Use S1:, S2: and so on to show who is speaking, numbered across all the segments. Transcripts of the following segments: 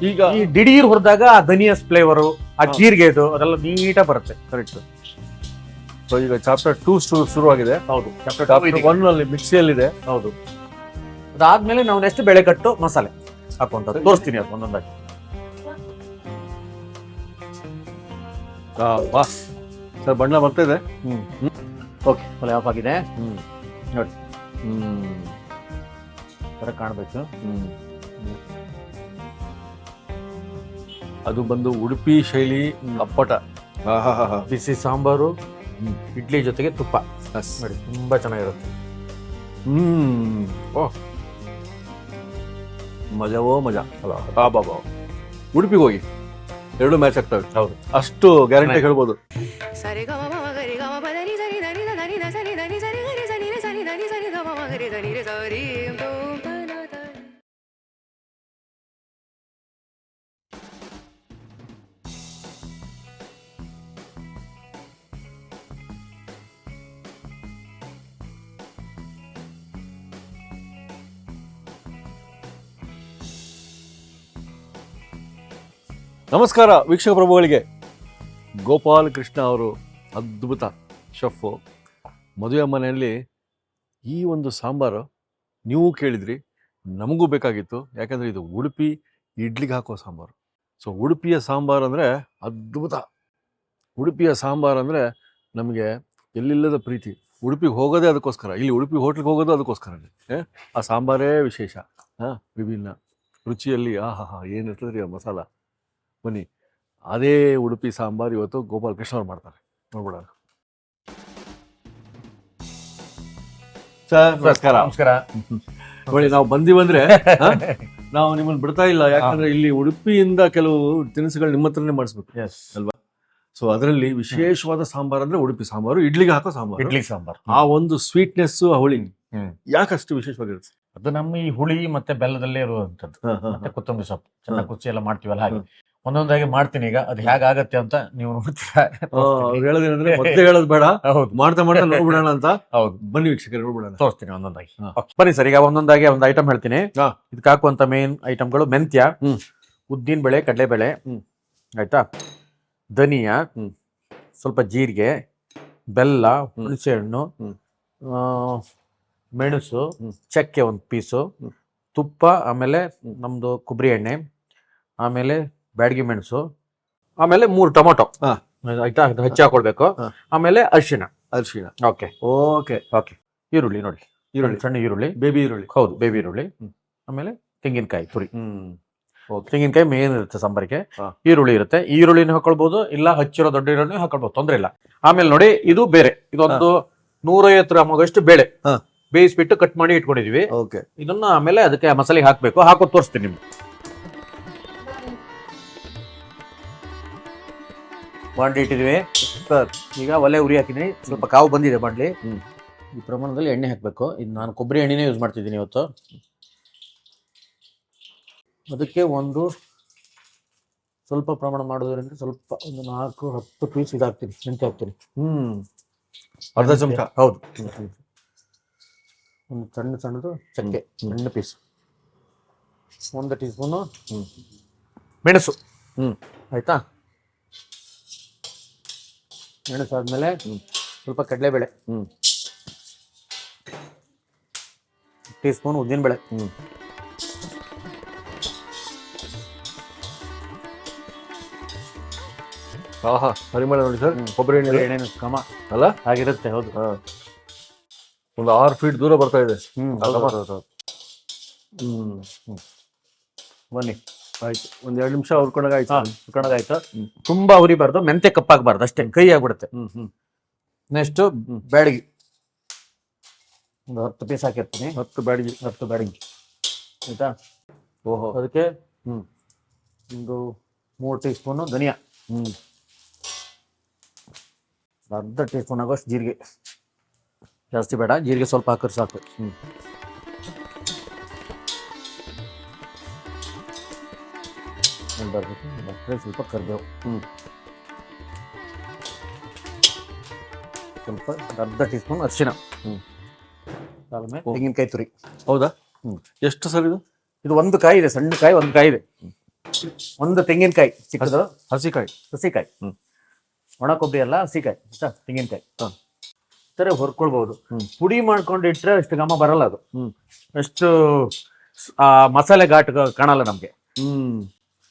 S1: ಈಗ
S2: ಈ ದಿಢೀರ್ ಹೊರದಾಗ ಆ ಧನಿಯಸ್ ಫ್ಲೇವರು, ಆ ಜೀರಿಗೆದು ಅದೆಲ್ಲ ನೀಟಾಗಿ ಬರುತ್ತೆ.
S1: ಕರೆಕ್ಟ್. ಸೊ ಈಗ ಚಾಪ್ಟರ್ 2 ಶುರುವಾಗಿದೆ.
S2: ಹೌದು,
S1: ಚಾಪ್ಟರ್ 1 ಅಲ್ಲಿ ಮಿಕ್ಸಿಯಲ್ಲಿದೆ.
S2: ಹೌದು. ಅದಾದ್ಮೇಲೆ ನಾವು ನೆಕ್ಸ್ಟ್ ಬೆಳೆಕಟ್ಟು ಮಸಾಲೆ ಹಾಕೊಂತ ತೋರಿಸ್ತೀನಿ ಅದು ಒಂದೊಂದಾಗಿ.
S1: ಬಾ ಸರ್, ಬಣ್ಣ ಬರ್ತಾ ಇದೆ.
S2: ಓಕೆ, ಒಲೆ ಆಫ್ ಆಗಿದೆ. ನೋಡಿ, ತರ ಕಾಣಬೇಕು.
S1: ಅದು ಬಂದು ಉಡುಪಿ ಶೈಲಿ ಅಪ್ಪಟ.
S2: ಬಿಸಿ ಸಾಂಬಾರು, ಇಡ್ಲಿ ಜೊತೆಗೆ ತುಪ್ಪ ನೋಡಿ, ತುಂಬಾ ಚೆನ್ನಾಗಿರುತ್ತೆ.
S1: ಓಹ್, ಮಜವೋ ಮಜಾ. ಬಾಬಾ, ಉಡುಪಿಗೆ ಹೋಗಿ ಎರಡು ಮ್ಯಾಚ್ ಆಗ್ತವೆ.
S2: ಹೌದು,
S1: ಅಷ್ಟು ಗ್ಯಾರಂಟಿ ಹೇಳ್ಬೋದು. ನಮಸ್ಕಾರ ವೀಕ್ಷಕ ಪ್ರಭುಗಳಿಗೆ. ಗೋಪಾಲ್ ಕೃಷ್ಣ ಅವರು ಅದ್ಭುತ ಶೆಫು. ಮದುವೆ ಮನೆಯಲ್ಲಿ ಈ ಒಂದು ಸಾಂಬಾರು ನೀವು ಕೇಳಿದ್ರಿ, ನಮಗೂ ಬೇಕಾಗಿತ್ತು. ಯಾಕಂದರೆ ಇದು ಉಡುಪಿ ಇಡ್ಲಿಗೆ ಹಾಕೋ ಸಾಂಬಾರು. ಸೊ ಉಡುಪಿಯ ಸಾಂಬಾರು ಅಂದರೆ ಅದ್ಭುತ. ಉಡುಪಿಯ ಸಾಂಬಾರು ಅಂದರೆ ನಮಗೆ ಎಲ್ಲಿಲ್ಲದ ಪ್ರೀತಿ. ಉಡುಪಿಗೆ ಹೋಗೋದೇ ಅದಕ್ಕೋಸ್ಕರ, ಇಲ್ಲಿ ಉಡುಪಿ ಹೋಟ್ಲಿಗೆ ಹೋಗೋದು ಅದಕ್ಕೋಸ್ಕರನೇ. ಆ ಸಾಂಬಾರೇ ವಿಶೇಷ, ವಿಭಿನ್ನ ರುಚಿಯಲ್ಲಿ. ಏನಿರ್ತದೆ ರೀ ಆ ಮಸಾಲ. ಬನ್ನಿ, ಅದೇ ಉಡುಪಿ ಸಾಂಬಾರು ಇವತ್ತು ಗೋಪಾಲ್ ಕೃಷ್ಣ ಅವ್ರು ಮಾಡ್ತಾರೆ, ನೋಡ್ಬಿಡೋಣ. ಸರ್ ನಮಸ್ಕಾರ.
S2: ನಮಸ್ಕಾರ.
S1: ನೋಡಿ, ನಾವು ಬಂದಿವಂದ್ರೆ ನಾವು ನಿಮ್ಮನ್ನು ಬಿಡ್ತಾ ಇಲ್ಲ. ಯಾಕಂದ್ರೆ ಇಲ್ಲಿ ಉಡುಪಿಯಿಂದ ಕೆಲವು ತಿನಿಸುಗಳು ನಿಮ್ಮ ಹತ್ರನೇ ಮಾಡಿಸ್ಬೇಕು ಅಲ್ವಾ. ಸೊ ಅದರಲ್ಲಿ ವಿಶೇಷವಾದ ಸಾಂಬಾರ್ ಅಂದ್ರೆ ಉಡುಪಿ ಸಾಂಬಾರು, ಇಡ್ಲಿಗೆ ಹಾಕೋ ಸಾಂಬಾರು.
S2: ಇಡ್ಲಿ ಸಾಂಬಾರ್,
S1: ಆ ಒಂದು ಸ್ವೀಟ್ನೆಸ್, ಆ ಹುಳಿ ಯಾಕಷ್ಟು ವಿಶೇಷವಾಗಿರುತ್ತೆ?
S2: ಅದು ನಮ್ಮ ಈ ಹುಳಿ ಮತ್ತೆ ಬೆಲ್ಲದಲ್ಲೇ ಇರುವಂತದ್ದು. ಮತ್ತೆ ಕೊತ್ತಂಬರಿ ಸೊಪ್ಪು ಚೆನ್ನಾಗಿ ಕುಚ್ಚಿ ಎಲ್ಲ ಮಾಡ್ತೀವಲ್ಲ, ಹಾಗೆ ಒಂದೊಂದಾಗಿ ಮಾಡ್ತೀನಿ. ಈಗ ಅದು ಹೇಗಾಗತ್ತೆ ಅಂತ ನೀವು ನೋಡ್ತೀರಾ?
S1: ಹೇಳೋದೇನಂದ್ರೆ ಮತ್ತೆ ಹೇಳೋದು ಬೇಡ, ಮಾಡ್ತಾ ಮಾಡ್ತಾ ನೋಡ್ಬಿಡೋಣ ಅಂತ.
S2: ಹೌದು,
S1: ಬನ್ನಿ ವೀಕ್ಷಕರು, ನೋಡ್ಬಿಡೋಣ.
S2: ತೋರಿಸ್ತೀನಿ ಒಂದೊಂದಾಗಿ. ಬನ್ನಿ ಸರ್, ಈಗ ಒಂದೊಂದಾಗಿ ಒಂದು ಐಟಮ್ ಹೇಳ್ತೀನಿ. ಇದಕ್ಕೆ ಹಾಕುವಂತ ಮೇನ್ ಐಟಮ್ಗಳು: ಮೆಂತ್ಯ, ಉದ್ದಿನ ಬೇಳೆ, ಕಡಲೆಬೇಳೆ, ಆಯ್ತಾ, ಧನಿಯಾ, ಸ್ವಲ್ಪ ಜೀರಿಗೆ, ಬೆಲ್ಲ, ಹುಣಸೆ ಹಣ್ಣು, ಮೆಣಸು, ಚಕ್ಕೆ ಒಂದು ಪೀಸು, ತುಪ್ಪ, ಆಮೇಲೆ ನಮ್ದು ಕೊಬ್ಬರಿ ಎಣ್ಣೆ, ಆಮೇಲೆ ಬ್ಯಾಡಗಿ ಮೆಣಸು, ಆಮೇಲೆ 3 ಟೊಮೊಟೊ, ಆಯ್ತಾ, ಹೆಚ್ಚು ಹಾಕೊಳ್ಬೇಕು. ಆಮೇಲೆ ಅರಿಶಿಣ. Okay
S1: okay
S2: okay. ಈರುಳ್ಳಿ ನೋಡಿ, ಈರುಳ್ಳಿ ಸಣ್ಣ ಈರುಳ್ಳಿ,
S1: ಬೇಬಿ ಈರುಳ್ಳಿ.
S2: ಹೌದು, ಬೇಬಿ ಈರುಳ್ಳಿ. ಆಮೇಲೆ ತೆಂಗಿನಕಾಯಿ ತುರಿ. ತೆಂಗಿನಕಾಯಿ ಮೇನ್ ಇರುತ್ತೆ ಸಾಂಬಾರಿಗೆ. ಈರುಳ್ಳಿ ಇರುತ್ತೆ, ಈರುಳ್ಳಿನ ಹಾಕೊಳ್ಬಹುದು, ಇಲ್ಲ ಹಚ್ಚಿರೋ ದೊಡ್ಡ ಈರುಳ್ಳಿ ಹಾಕೊಳ್ಬಹುದು, ತೊಂದ್ರೆ ಇಲ್ಲ. ಆಮೇಲೆ ನೋಡಿ, ಇದು ಬೇರೆ, ಇದೊಂದು 150 ಗ್ರಾಮ್ ಆಗೋಷ್ಟು ಬೇಳೆ ಬೇಯಿಸ್ಬಿಟ್ಟು ಕಟ್ ಮಾಡಿ ಇಟ್ಕೊಂಡಿದೀವಿ. ಇದನ್ನ ಆಮೇಲೆ ಅದಕ್ಕೆ ಮಸಾಲೆಗೆ ಹಾಕ್ಬೇಕು. ಹಾಕೋದು ತೋರಿಸ್ತೀನಿ ನಿಮ್ಗೆ. ಬಾಂಡ್ಲಿ ಇಟ್ಟಿದ್ವಿ ಸರ್. ಈಗ ಒಲೆ ಉರಿ ಹಾಕಿದೀನಿ, ಸ್ವಲ್ಪ ಕಾವು ಬಂದಿದೆ ಬಾಂಡ್ಲಿ. ಈ ಪ್ರಮಾಣದಲ್ಲಿ ಎಣ್ಣೆ ಹಾಕಬೇಕು. ಇದು ನಾನು ಕೊಬ್ಬರಿ ಎಣ್ಣೆನೇ ಯೂಸ್ ಮಾಡ್ತಿದ್ದೀನಿ ಇವತ್ತು. ಅದಕ್ಕೆ ಒಂದು ಸ್ವಲ್ಪ ಪ್ರಮಾಣ ಮಾಡೋದ್ರಿಂದ ಸ್ವಲ್ಪ ಒಂದು 4-10 ಪೀಸ್ ಇದಾಗ್ತೀನಿ, ಮೆಂತ್ಯ ಹಾಕ್ತೀನಿ.
S1: ಅರ್ಧ ಚಮಚ.
S2: ಹೌದು, ಒಂದು ಸಣ್ಣದು ಚಕ್ಕೆ, ಸಣ್ಣ ಪೀಸ್. 1 ಟೀ ಸ್ಪೂನು ಮೆಣಸು. ಆಯ್ತಾ, ಮೆಣಸು ಆದ್ಮೇಲೆ ಸ್ವಲ್ಪ ಕಡಲೆಬೇಳೆ, ಟೀ ಸ್ಪೂನ್ ಉದ್ದಿನ ಬೇಳೆ,
S1: ಪರಿಮಳ ನೋಡಿ ಸರ್. ಕೊಬ್ಬರಿ
S2: ಎಣ್ಣೆ ಕಮ
S1: ಅಲ್ಲ
S2: ಆಗಿರುತ್ತೆ. ಹೌದು,
S1: ಒಂದು 6 ಫೀಟ್ ದೂರ ಬರ್ತಾ ಇದೆ.
S2: ಬನ್ನಿ,
S1: ಆಯ್ತು. ಒಂದ್ 2 ನಿಮಿಷ
S2: ಹುರ್ಕೊಂಡಾಗಾಯ್ತು. ತುಂಬಾ ಹುರಿಬಾರ್ದು, ಮೆಂತೆ ಕಪ್ಪಾಗಬಾರ್ದು, ಅಷ್ಟೇ, ಕೈ ಆಗ್ಬಿಡುತ್ತೆ. ನೆಕ್ಸ್ಟ್ ಬ್ಯಾಡಗಿ ಒಂದು 10 ಪೀಸ್ ಹಾಕಿರ್ತೀನಿ.
S1: 10 ಬ್ಯಾಡಗಿ.
S2: ಆಯ್ತಾ. ಅದಕ್ಕೆ ಒಂದು 3 ಟೀ ಸ್ಪೂನು ಧನಿಯಾ, ಅರ್ಧ ಟೀ ಸ್ಪೂನ್ ಆಗೋಷ್ಟು ಜೀರಿಗೆ. ಜಾಸ್ತಿ ಬೇಡ, ಜೀರಿಗೆ ಸ್ವಲ್ಪ ಹಾಕಿದ್ರೆ ಸಾಕು. ಸ್ವಲ್ಪ ಕರಿಬೇವು, ಸ್ವಲ್ಪ ಅರ್ಧ ಟೀ ಸ್ಪೂನ್ ಅರಿಶಿಣ, ಆಮೇಲೆ ತೆಂಗಿನಕಾಯಿ ತುರಿ.
S1: ಹೌದಾ? ಎಷ್ಟು ಸರ್ ಇದು?
S2: ಇದು 1 ಕಾಯಿ ಇದೆ, ಸಣ್ಣ ಕಾಯಿ 1 ಕಾಯಿ ಇದೆ. ಒಂದು ತೆಂಗಿನಕಾಯಿ ಚಿಕ್ಕದು,
S1: ಹಸಿಕಾಯಿ.
S2: ಹಸಿಕಾಯಿ, ಒಣ ಕೊಬ್ಬರಿ ಅಲ್ಲ ಹಸಿಕಾಯಿ, ತೆಂಗಿನಕಾಯಿ
S1: ಹಾ.
S2: ಸರಿ ಹೊರ್ಕೊಳ್ಬಹುದು. ಪುಡಿ ಮಾಡ್ಕೊಂಡು ಇಟ್ರೆ ಅಷ್ಟು ಘಮ ಬರಲ್ಲ ಅದು, ಅಷ್ಟು ಮಸಾಲೆ ಘಾಟ್ ಕಾಣಲ್ಲ ನಮ್ಗೆ.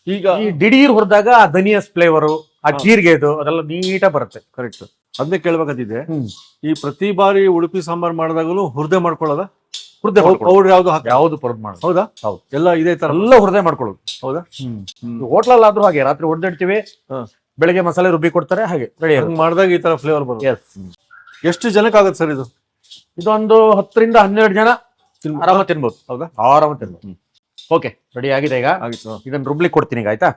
S1: ಈಗ
S2: ಈ ದಿಢೀರ್ ಹುರಿದಾಗ ಆ ಧನಿಯಾ ಫ್ಲೇವರು, ಆ ಜೀರಿಗೆದು ಅದೆಲ್ಲ ನೀಟಾಗಿ ಬರುತ್ತೆ.
S1: ಕರೆಕ್ಟ್, ಅದನ್ನೇ ಕೇಳ್ಬೇಕಾದಿದೆ. ಈ ಪ್ರತಿ ಬಾರಿ ಉಡುಪಿ ಸಾಂಬಾರ್ ಮಾಡಿದಾಗಲೂ ಹುರಿದೆ ಮಾಡ್ಕೊಳ್ಳೋದ?
S2: ಹುರಿದೆ
S1: ಪೌಡರ್ ಯಾವ್ದು
S2: ಯಾವ್ದು ಪೌಡರ್ ಮಾಡೋದು?
S1: ಹೌದಾ?
S2: ಹೌದು,
S1: ಎಲ್ಲ ಇದೇ ತರ
S2: ಎಲ್ಲ ಹುರಿದೆ ಮಾಡ್ಕೊಳ್ಳೋದು.
S1: ಹೌದಾ?
S2: ಹೋಟ್ಲಲ್ಲಿ ಆದ್ರೂ ಹಾಗೆ ರಾತ್ರಿ ಹೊಡೆದಿಡ್ತೀವಿ, ಬೆಳಿಗ್ಗೆ ಮಸಾಲೆ ರುಬ್ಬಿ ಕೊಡ್ತಾರೆ, ಹಾಗೆ ರೆಡಿ
S1: ಮಾಡಿದಾಗ ಈ ತರ ಫ್ಲೇವರ್ ಬರುತ್ತೆ. ಎಷ್ಟು ಜನಕ್ಕೆ ಆಗುತ್ತೆ ಸರ್ ಇದು?
S2: ಇದೊಂದು 10 ರಿಂದ 12 ಜನ ಆರಾಮ ತಿನ್ಬೋದು.
S1: ಹೌದಾ?
S2: ಆರಾಮ ತಿನ್ಬೋದು. ಓಕೆ, ರೆಡಿ ಆಗಿದೆ. ಈಗ
S1: ಆಗಿತ್ತು.
S2: ಇದನ್ನ ರುಬ್ಲಿಕ್ಕೆ ಕೊಡ್ತೀನಿ ಈಗ, ಆಯ್ತಾ?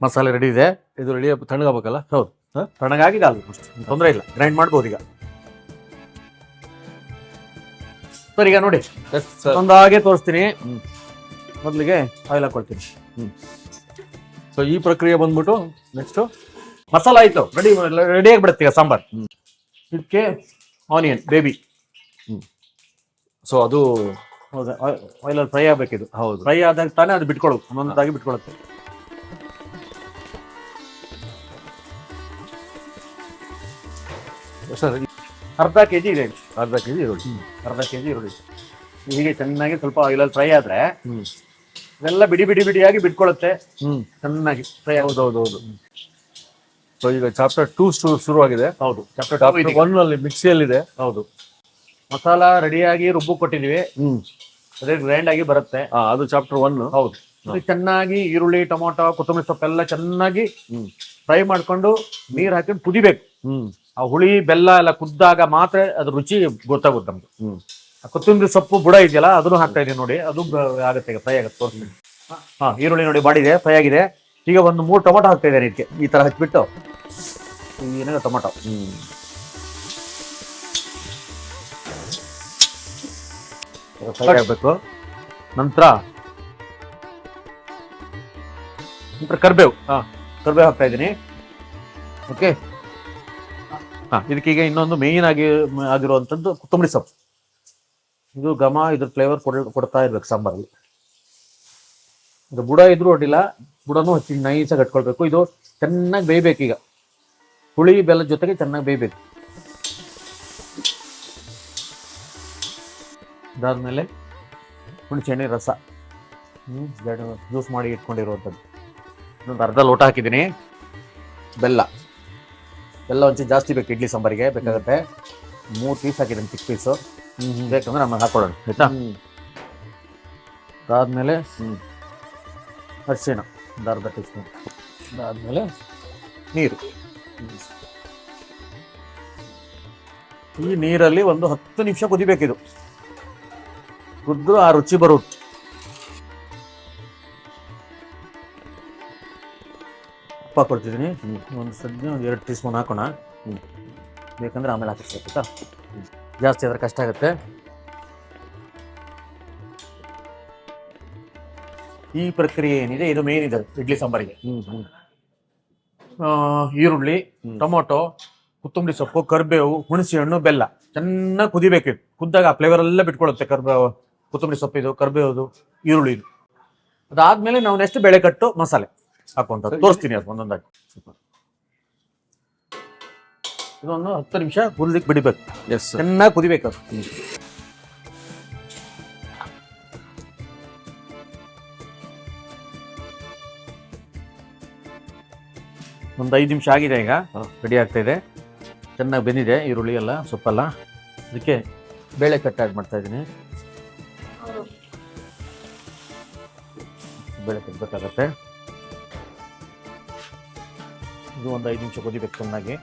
S2: ಮಸಾಲೆ ರೆಡಿ ಇದೆ.
S1: ಇದು ರೆಡಿ ತಣ್ಣಗಾಗಬೇಕಲ್ಲ?
S2: ಹೌದು, ತಣ್ಣಗಾಗಿದೆ, ಆಲ್ಮೋಸ್ಟ್ ತೊಂದರೆ ಇಲ್ಲ, ಗ್ರೈಂಡ್ ಮಾಡ್ಬೋದು ಈಗ. ಸರ್ ಈಗ ನೋಡಿ ಒಂದಾಗೆ ತೋರಿಸ್ತೀನಿ. ಮೊದಲಿಗೆ ಆಯಿಲ್ ಹಾಕೊಳ್ತೀನಿ.
S1: ಸೊ ಈ ಪ್ರಕ್ರಿಯೆ ಬಂದ್ಬಿಟ್ಟು ನೆಕ್ಸ್ಟ್
S2: ಮಸಾಲ ಆಯ್ತು, ರೆಡಿ ಆಗಿಬಿಡುತ್ತೆ ಈಗ ಸಾಂಬಾರ್. ಇದಕ್ಕೆ ಆನಿಯನ್ ಬೇಬಿ.
S1: ಸೊ ಅದು
S2: ಹೌದಾ, ಆಯಿಲಲ್ಲಿ ಫ್ರೈ ಆಗ್ಬೇಕಿದು.
S1: ಹೌದು,
S2: ಫ್ರೈ ಆದಾಗ ತಾನೇ ಅದು ಬಿಟ್ಕೊಳ್ಳೋದು, ಒಂದೊಂದಾಗಿ ಬಿಟ್ಕೊಳ್ಳುತ್ತೆ.
S1: ಸರ್
S2: ಅರ್ಧ ಕೆಜಿ ಇದೆ.
S1: ಅರ್ಧ ಕೆಜಿ ಈರುಳ್ಳಿ.
S2: ಅರ್ಧ ಕೆಜಿ ಈರುಳ್ಳಿ ಹೀಗೆ ಚೆನ್ನಾಗಿ ಸ್ವಲ್ಪ ಆಯಿಲಲ್ಲಿ ಫ್ರೈ ಆದ್ರೆ ಇದೆಲ್ಲ ಬಿಡಿ ಬಿಡಿ ಬಿಡಿಯಾಗಿ ಬಿಟ್ಕೊಳ್ಳುತ್ತೆ, ಚೆನ್ನಾಗಿ ಫ್ರೈ.
S1: ಹೌದೌದೌದು. ಸೊ ಈಗ ಚಾಪ್ಟರ್ 2 ಶುರುವಾಗಿದೆ.
S2: ಹೌದು,
S1: ಚಾಪ್ಟರ್ 1 ಅಲ್ಲಿ ಮಿಕ್ಸಿಯಲ್ಲಿದೆ.
S2: ಹೌದು, ಮಸಾಲ ರೆಡಿಯಾಗಿ ರುಬ್ಬು ಕೊಟ್ಟಿದೀವಿ, ಅದೇ ಗ್ರೈಂಡ್ ಆಗಿ ಬರುತ್ತೆ.
S1: ಅದು ಚಾಪ್ಟರ್ 1.
S2: ಹೌದು, ಚೆನ್ನಾಗಿ ಈರುಳ್ಳಿ, ಟೊಮೊಟೊ, ಕೊತ್ತಂಬರಿ ಸೊಪ್ಪೆಲ್ಲ ಚೆನ್ನಾಗಿ ಫ್ರೈ ಮಾಡ್ಕೊಂಡು ನೀರ್ ಹಾಕೊಂಡು ಕುದಿಬೇಕು. ಆ ಹುಳಿ ಬೆಲ್ಲ ಎಲ್ಲ ಕುದ್ದಾಗ ಮಾತ್ರ ಅದ್ರ ರುಚಿ ಗೊತ್ತಾಗುತ್ತೆ ನಮ್ಗೆ. ಕೊತ್ತಂಬರಿ ಸೊಪ್ಪು ಬುಡ ಇದೆಯಲ್ಲ ಅದನ್ನು ಹಾಕ್ತಾ ಇದೀವಿ ನೋಡಿ, ಅದು ಆಗುತ್ತೆ, ಈಗ ಫ್ರೈ ಆಗುತ್ತೆ. ತೋರಿಸ್ತೀನಿ. ಈರುಳ್ಳಿ ನೋಡಿ ಬಾಡಿದೆ, ಫ್ರೈ ಆಗಿದೆ. ಈಗ ಒಂದು 3 ಟೊಮೊಟೊ ಹಾಕ್ತಾ ಇದ್ದೇನೆ ಇದಕ್ಕೆ, ಈ ತರ ಹಚ್ಬಿಟ್ಟು ಏನಾಗ ಟೊಮೊಟೊ ಫ್ರೈ ಆಗ್ಬೇಕು. ನಂತರ ಕರ್ಬೇವು ಹಾಕ್ತಾ ಇದ್ದೀನಿ. ಓಕೆ, ಇದಕ್ಕೀಗ ಇನ್ನೊಂದು ಮೇಯ್ನ್ ಆಗಿರುವಂತದ್ದು ಕೊತ್ತಂಬರಿ ಸೊಪ್ಪು. ಇದು ಘಮ, ಇದ್ರ ಫ್ಲೇವರ್ ಕೊಡ್ತಾ ಇರ್ಬೇಕು ಸಾಂಬಾರಲ್ಲಿ. ಇದು ಬುಡ ಇದ್ರೂ ಅಡ್ಡಿಲ್ಲ, ಬುಡನೂ ಹಚ್ಚಿ ನೈಸಾಗಿ ಕಟ್ಕೊಳ್ಬೇಕು. ಇದು ಚೆನ್ನಾಗಿ ಬೇಯ್ಬೇಕು, ಈಗ ಹುಳಿ ಬೆಲ್ಲದ ಜೊತೆಗೆ ಚೆನ್ನಾಗಿ ಬೇಯ್ಬೇಕು. ಅದಾದ್ಮೇಲೆ ಹುಣಸೆಹಣ್ಣೆ ರಸ, ಜ್ಯೂಸ್ ಮಾಡಿ ಇಟ್ಕೊಂಡಿರುವಂಥದ್ದು ಇನ್ನೊಂದು ಅರ್ಧ ಲೋಟ ಹಾಕಿದ್ದೀನಿ. ಬೆಲ್ಲ ಒಂಚೂರು ಜಾಸ್ತಿ ಬೇಕು, ಇಡ್ಲಿ ಸಾಂಬಾರಿಗೆ ಬೇಕಾಗುತ್ತೆ. 3 ಪೀಸ್ ಹಾಕಿದ್ದೀನಿ, ಚಿಕ್ಕ ಪೀಸು. ಬೇಕಂದ್ರೆ ಆಮೇಲೆ ಹಾಕೊಳ್ಳೋಣ, ಆಯ್ತಾ? ಅದಾದ್ಮೇಲೆ ಅರಿಶಿಣ ಒಂದು ಅರ್ಧ ಟೀ ಸ್ಪೂನ್. ಅದಾದ್ಮೇಲೆ ನೀರು. ಈ ನೀರಲ್ಲಿ ಒಂದು 10 ನಿಮಿಷ ಕುದಿಬೇಕಿದು. ಕುದ್ದು ಆ ರುಚಿ ಬರುತ್ತೆ. ಉಪ್ಪು ಹಾಕೊಳ್ತಿದ್ದೀನಿ, ಒಂದು 2 ಟೀ ಸ್ಪೂನ್ ಹಾಕೋಣ. ಬೇಕಂದ್ರೆ ಆಮೇಲೆ ಹಾಕಿಸ್ಬೇಕಾ, ಜಾಸ್ತಿ ಆದ್ರೆ ಕಷ್ಟ ಆಗುತ್ತೆ. ಈ ಪ್ರಕ್ರಿಯೆ ಏನಿದೆ ಇದು ಮೇನ್ ಇದೆ ಇಡ್ಲಿ ಸಾಂಬಾರಿಗೆ. ಈರುಳ್ಳಿ, ಟೊಮೊಟೊ, ಕೊತ್ತಂಬರಿ ಸೊಪ್ಪು, ಕರಿಬೇವು, ಹುಣಸೆ ಹಣ್ಣು, ಬೆಲ್ಲ ಚೆನ್ನಾಗಿ ಕುದಿಬೇಕು. ಕುದ್ದಾಗ ಆ ಫ್ಲೇವರ್ ಎಲ್ಲ ಬಿಟ್ಕೊಳ್ಳುತ್ತೆ. ಕರಿಬೇವು, ಕೊತ್ತಂಬರಿ ಸೊಪ್ಪಿದು, ಕರಿಬೇವುದು, ಈರುಳ್ಳಿದು. ಅದಾದ್ಮೇಲೆ ನಾವು ನೆಕ್ಸ್ಟ್ ಬೇಳೆ ಕಟ್ಟು ಮಸಾಲೆ ಹಾಕೊಂತ ತೋರಿಸ್ತೀನಿ, ಅದು ಒಂದೊಂದಾಗಿ. ಇದೊಂದು 10 ನಿಮಿಷ ಕುದಿಲಿಕ್ಕೆ ಬಿಡಬೇಕು. ಚೆನ್ನಾಗಿ ಕುದಿಬೇಕು ಅದು. ಒಂದು 5 ನಿಮಿಷ ಆಗಿದೆ, ಈಗ ರೆಡಿ ಆಗ್ತಾ ಇದೆ. ಚೆನ್ನಾಗಿ ಬೆಂದಿದೆ ಈರುಳ್ಳಿ ಎಲ್ಲ, ಸೊಪ್ಪೆಲ್ಲ. ಅದಕ್ಕೆ ಬೇಳೆ ಕಟ್ ಆ್ಯಡ್ ಮಾಡ್ತಾ ಇದ್ದೀನಿ. ಬೇಳೆ ಕಟ್ಟಬೇಕಾಗತ್ತೆ. ಇದು ಒಂದು 5 ನಿಮಿಷ ಕುದಿಬೇಕು ಚೆನ್ನಾಗಿ.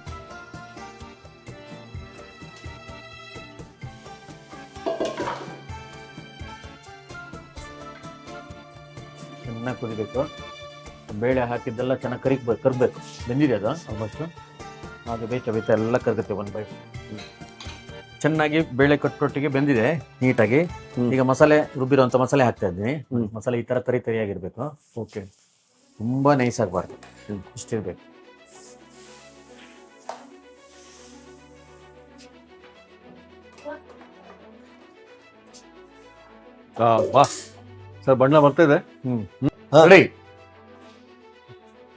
S2: ಚೆನ್ನಾಗಿ ಕುದಿಬೇಕು. ಬೇಳೆ ಹಾಕಿದ್ದೆಲ್ಲ ಚೆನ್ನಾಗಿ ಕರಬೇಕು. ಬೆಂದಿದೆ ಅದು ಆಲ್ಮೋಸ್ಟ್. ಹಾಗೆ ಬೇಯ್ತಾ ಎಲ್ಲ ಕರಗುತ್ತೆ 1 ಬೈ. ಚೆನ್ನಾಗಿ ಬೇಳೆ ಕಟ್ಟೊಟ್ಟಿಗೆ ಬೆಂದಿದೆ ನೀಟಾಗಿ. ಈಗ ಮಸಾಲೆ ರುಬ್ಬಿರುವಂಥ ಮಸಾಲೆ ಹಾಕ್ತಾ ಇದ್ದೀನಿ. ಮಸಾಲೆ ಈ ಥರ ತರಿಯಾಗಿರ್ಬೇಕು. ಓಕೆ, ತುಂಬ ನೈಸ್ ಆಗಬಾರ್ದು, ಇಷ್ಟಿರ್ಬೇಕು.
S1: ಬಾ ಸರ್, ಬಣ್ಣ ಬರ್ತಾ ಇದೆ.
S2: ರೆಡಿ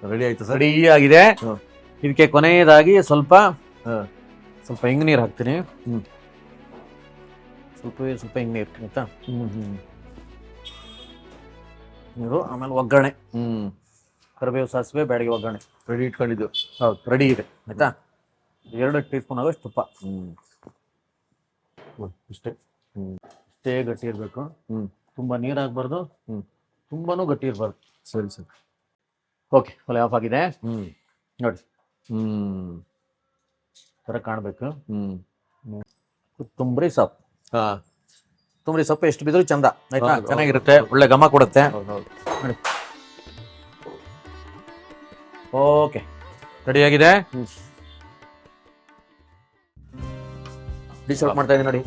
S1: ರೆಡಿ ಆಯ್ತು ಸರ್.
S2: ರೆಡಿ ಆಗಿದೆ.
S1: ಹ್ಮ್.
S2: ಇದಕ್ಕೆ ಕೊನೆಯದಾಗಿ ಸ್ವಲ್ಪ
S1: ಹಾ.
S2: ಸ್ವಲ್ಪ ಹಿಂಗ್ ನೀರು ಹಾಕ್ತೀನಿ. ಸ್ವಲ್ಪ ಹಿಂಗ್ ನೀರು ಆಯ್ತಾ. ನೀರು, ಆಮೇಲೆ ಒಗ್ಗರಣೆ. ಕರಿಬೇವು, ಸಾಸಿವೆ, ಬ್ಯಾಡಿಗೆ ಒಗ್ಗರಣೆ
S1: ರೆಡಿ ಇಟ್ಕೊಂಡಿದ್ದು.
S2: ಹೌದು, ರೆಡಿ ಇದೆ ಆಯ್ತಾ. 2 ಟೀ ಸ್ಪೂನ್ ಆಗೋಷ್ಟು ತುಪ್ಪ. ಇಷ್ಟೇ. ಇಷ್ಟೇ ಗಟ್ಟಿ ಇರಬೇಕು. ತುಂಬಾ ನೀರು ಹಾಕ್ಬಾರ್ದು, ತುಂಬಾನು ಗಟ್ಟಿ ಇರಬಾರ್ದು.
S1: ಸರಿ ಸರ್.
S2: ಓಕೆ, ಒಲೆ ಆಫ್ ಆಗಿದೆ. ನೋಡಿ, ಥರ ಕಾಣಬೇಕು. ಕೊತ್ತಂಬರಿ ಸೊಪ್ಪು. ಕೊತ್ತಂಬರಿ ಸೊಪ್ಪು ಎಷ್ಟು ಬಿದ್ರು ಚಂದ ಆಯ್ತಾ, ಚೆನ್ನಾಗಿರುತ್ತೆ, ಒಳ್ಳೆ ಘಮ ಕೊಡುತ್ತೆ. ನೋಡಿ, ಓಕೆ, ರೆಡಿಯಾಗಿದೆ. ಡಿಶ್ ಔಟ್ ಮಾಡ್ತಾ ಇದ್ದೀನಿ ನೋಡಿ.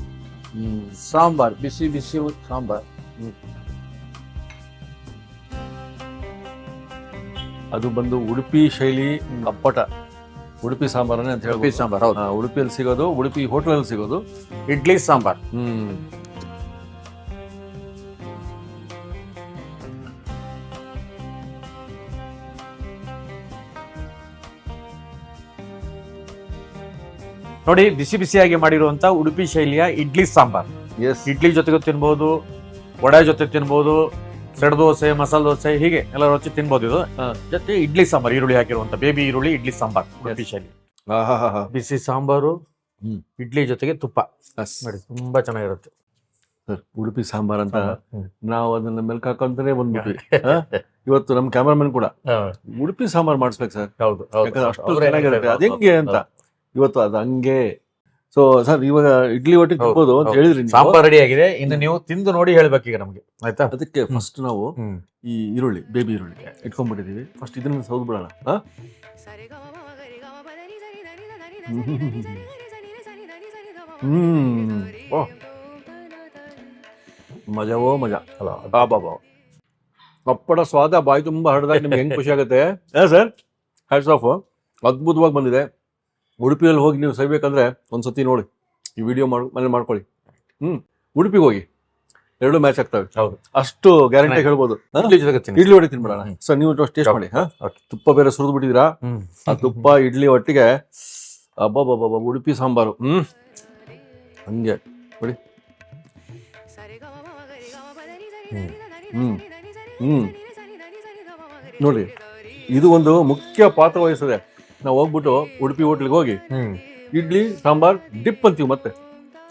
S2: ಸಾಂಬಾರ್, ಬಿಸಿ ಬಿಸಿ ಸಾಂಬಾರ್.
S1: ಅದು ಬಂದು ಉಡುಪಿ ಶೈಲಿ ಅಪ್ಪಟ ಉಡುಪಿ ಸಾಂಬಾರನ್ನೇ ಅಂತ ಹೇಳಿ.
S2: ಉಡುಪಿ ಸಾಂಬಾರ್, ಹೌದು.
S1: ಉಡುಪಿಯಲ್ಲಿ ಸಿಗೋದು, ಉಡುಪಿ ಹೋಟೆಲಲ್ಲಿ ಸಿಗೋದು
S2: ಇಡ್ಲಿ ಸಾಂಬಾರ್. ನೋಡಿ, ಬಿಸಿ ಬಿಸಿಯಾಗಿ ಮಾಡಿರುವಂತ ಉಡುಪಿ ಶೈಲಿಯ ಇಡ್ಲಿ ಸಾಂಬಾರ್. ಇಡ್ಲಿ ಜೊತೆಗೂ ತಿನ್ಬಹುದು, ವಡೆ ಜೊತೆ ತಿನ್ಬಹುದು, ಸೆಡ್ ದೋಸೆ, ಮಸಾಲೆ ದೋಸೆ, ಹೀಗೆ ಎಲ್ಲ ರುಚಿ ತಿನ್ಬಹುದು. ಇದು ಜೊತೆ ಇಡ್ಲಿ ಸಾಂಬಾರ್, ಈರುಳ್ಳಿ ಹಾಕಿರುವಂತ ಬೇಬಿ ಈರುಳ್ಳಿ ಇಡ್ಲಿ ಸಾಂಬಾರ್ ಉಡುಪಿ ಶೈಲಿ. ಬಿಸಿ ಸಾಂಬಾರು, ಇಡ್ಲಿ ಜೊತೆಗೆ ತುಪ್ಪ. ನೋಡಿ, ತುಂಬಾ ಚೆನ್ನಾಗಿರುತ್ತೆ
S1: ಉಡುಪಿ ಸಾಂಬಾರ್ ಅಂತ ನಾವು ಅದನ್ನ ಮೆಲ್ಕ್ ಹಾಕೊಂತಾನೆ ಬಂದ್ಬಿಟ್ವಿ. ಇವತ್ತು ನಮ್ ಕ್ಯಾಮರಾಮನ್ ಕೂಡ ಉಡುಪಿ ಸಾಂಬಾರ್ ಮಾಡಿಸ್ಬೇಕು ಸರ್.
S2: ಹೌದು,
S1: ಅಷ್ಟು ಚೆನ್ನಾಗಿರುತ್ತೆ. ಅದ್ ಹೆಂಗೆ ಅಂತ ಇವತ್ತು ಅದು ಹಂಗೆ. ಸೊ ಸರ್, ಇವಾಗ ಇಡ್ಲಿ ಒಟ್ಟಿಗೆ ತಿನ್ಬೋದು ಅಂತ ಹೇಳಿದ್ರಿ.
S2: ಸಾಂಬಾರ್ ರೆಡಿ ಆಗಿದೆ, ಇನ್ನು ನೀವು ತಿಂದು ನೋಡಿ ಹೇಳ್ಬೇಕು ಈಗ ನಮ್ಗೆ, ಆಯ್ತಾ.
S1: ಅದಕ್ಕೆ ಫಸ್ಟ್ ನಾವು ಈ ಈರುಳ್ಳಿ, ಬೇಬಿ ಈರುಳ್ಳಿ ಇಟ್ಕೊಂಡ್ಬಿಟ್ಟಿದೀವಿ. ಫಸ್ಟ್ ಇದನ್ನ ಸೌದ್ ಬಿಡೋಣ. ಮಜವೋ ಮಜಾ ಅಲ್ಲ. ಬಾಬಾ ಅಪ್ಪಡ ಸ್ವಾದ ಬಾಯಿ ತುಂಬಾ ಹರಡಿದಾಗ ನಿಮ್ಗೆ ಹೆಂಗ್ ಖುಷಿ ಆಗುತ್ತೆ ಸರ್. ಹ್ಯಾಟ್ಸ್ ಆಫ್, ಅದ್ಭುತವಾಗಿ ಬಂದಿದೆ. ಉಡುಪಿಯಲ್ಲಿ ಹೋಗಿ ನೀವು ಸವಿಬೇಕಂದ್ರೆ ಒಂದ್ಸತಿ ನೋಡಿ, ಈ ವಿಡಿಯೋ ಮನೇಲಿ ಮಾಡ್ಕೊಳ್ಳಿ. ಉಡುಪಿಗೆ ಹೋಗಿ, 2 ಮ್ಯಾಚ್ ಆಗ್ತವೆ.
S2: ಹೌದು,
S1: ಅಷ್ಟು ಗ್ಯಾರಂಟಿ ಹೇಳ್ಬೋದು. ಇಡ್ಲಿ ಒಟ್ಟಿಗೆ ತಿನ್ಬಿಡೋಣ ಸರ್. ನೀವು ಟೇಸ್ಟ್ ಮಾಡಿ. ತುಪ್ಪ ಬೇರೆ ಸುರಿದು ಬಿಟ್ಟಿದ್ದೀರಾ. ಆ ತುಪ್ಪ ಇಡ್ಲಿ ಒಟ್ಟಿಗೆ ಅಬ್ಬಬ್ಬಬ್ಬ, ಉಡುಪಿ ಸಾಂಬಾರು ಹಂಗೆ ನೋಡಿ. ನೋಡಿ, ಇದು ಒಂದು ಮುಖ್ಯ ಪಾತ್ರ ವಹಿಸ್ತದೆ. ನಾವು ಹೋಗ್ಬಿಟ್ಟು ಉಡುಪಿ ಹೋಟ್ಲಿಗೆ ಹೋಗಿ ಇಡ್ಲಿ ಸಾಂಬಾರ್ ಡಿಪ್ ಅಂತೀವಿ. ಮತ್ತೆ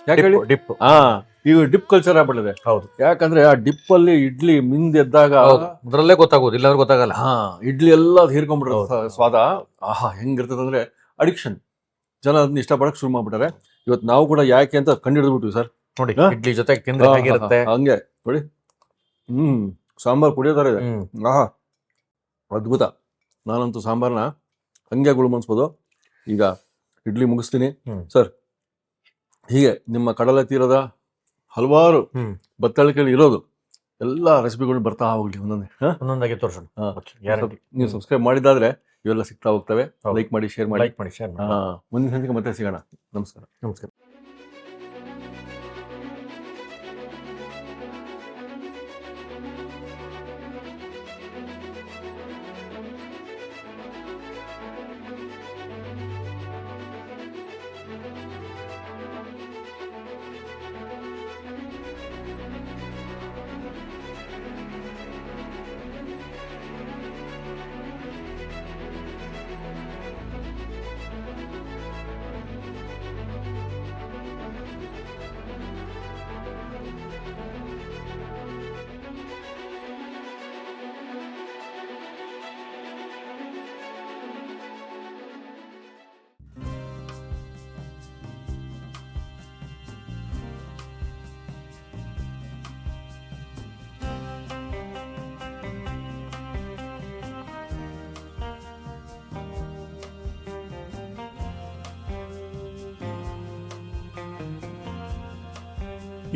S1: ಯಾಕೆ ಹೇಳಿ?
S2: ಡಿಪ್.
S1: ಈಗ ಡಿಪ್ ಕಲ್ಚರ್ ಆಗ್ಬಿಟ್ಟಿದೆ.
S2: ಹೌದು,
S1: ಯಾಕಂದ್ರೆ ಆ ಡಿಪ್ ಅಲ್ಲಿ ಇಡ್ಲಿ ಮಿಂದೆದ್ದಾಗ
S2: ಅದ್ರಲ್ಲೇ ಗೊತ್ತಾಗೋದು, ಇಲ್ಲಾಂದ್ರೆ ಗೊತ್ತಾಗಲ್ಲ.
S1: ಇಡ್ಲಿ ಎಲ್ಲ ಹೀರ್ಕೊಂಡ್ಬಿಟ್ರೆ ಸ್ವಾದ ಹೆಂಗಿರ್ತದೆ ಅಂದ್ರೆ ಅಡಿಕ್ಷನ್. ಜನ ಅದನ್ನ ಇಷ್ಟಪಡಕ್ ಶುರು ಮಾಡ್ಬಿಟ್ಟಾರೆ. ಇವತ್ತು ನಾವು ಕೂಡ ಯಾಕೆ ಅಂತ ಕಂಡಿಡಿದ್ಬಿಟ್ವಿ ಸರ್.
S2: ನೋಡಿ, ಇಡ್ಲಿ ಜೊತೆ ತಿಂದ್ರೆ ಹೇಗಿರುತ್ತೆ
S1: ಹಂಗೆ ನೋಡಿ. ಸಾಂಬಾರ್ ಕುಡಿಯೋದಾರ ಇದೆ. ಅದ್ಭುತ. ನಾನಂತೂ ಸಾಂಬಾರ್ನ ಹಂಗೆ ಗುಳುಮನ್ಸ್ಬೋದು. ಈಗ ಇಡ್ಲಿ ಮುಗಿಸ್ತೀನಿ ಸರ್. ಹೀಗೆ ನಿಮ್ಮ ಕಡಲ ತೀರದ ಹಲವಾರು ಬತ್ತಳಿಕೆಗಳು ಇರೋದು ಎಲ್ಲ ರೆಸಿಪಿಗಳು ಬರ್ತಾ ಹೋಗ್ಲಿ
S2: ಒಂದೊಂದಾಗಿ ತೋರಿಸೋಣ.
S1: ನೀವು ಸಬ್ಸ್ಕ್ರೈಬ್ ಮಾಡಿದಾದ್ರೆ ಇವೆಲ್ಲ ಸಿಗ್ತಾ ಹೋಗ್ತವೆ. ಲೈಕ್ ಮಾಡಿ, ಶೇರ್ ಮಾಡಿ. ಮುಂದಿನ ಸಂಚಿಕೆ ಮತ್ತೆ ಸಿಗೋಣ. ನಮಸ್ಕಾರ.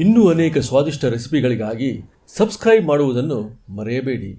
S3: ಇನ್ನೂ ಅನೇಕ ಸ್ವಾದಿಷ್ಟ ರೆಸಿಪಿಗಳಿಗಾಗಿ ಸಬ್ಸ್ಕ್ರೈಬ್ ಮಾಡುವುದನ್ನು ಮರೆಯಬೇಡಿ.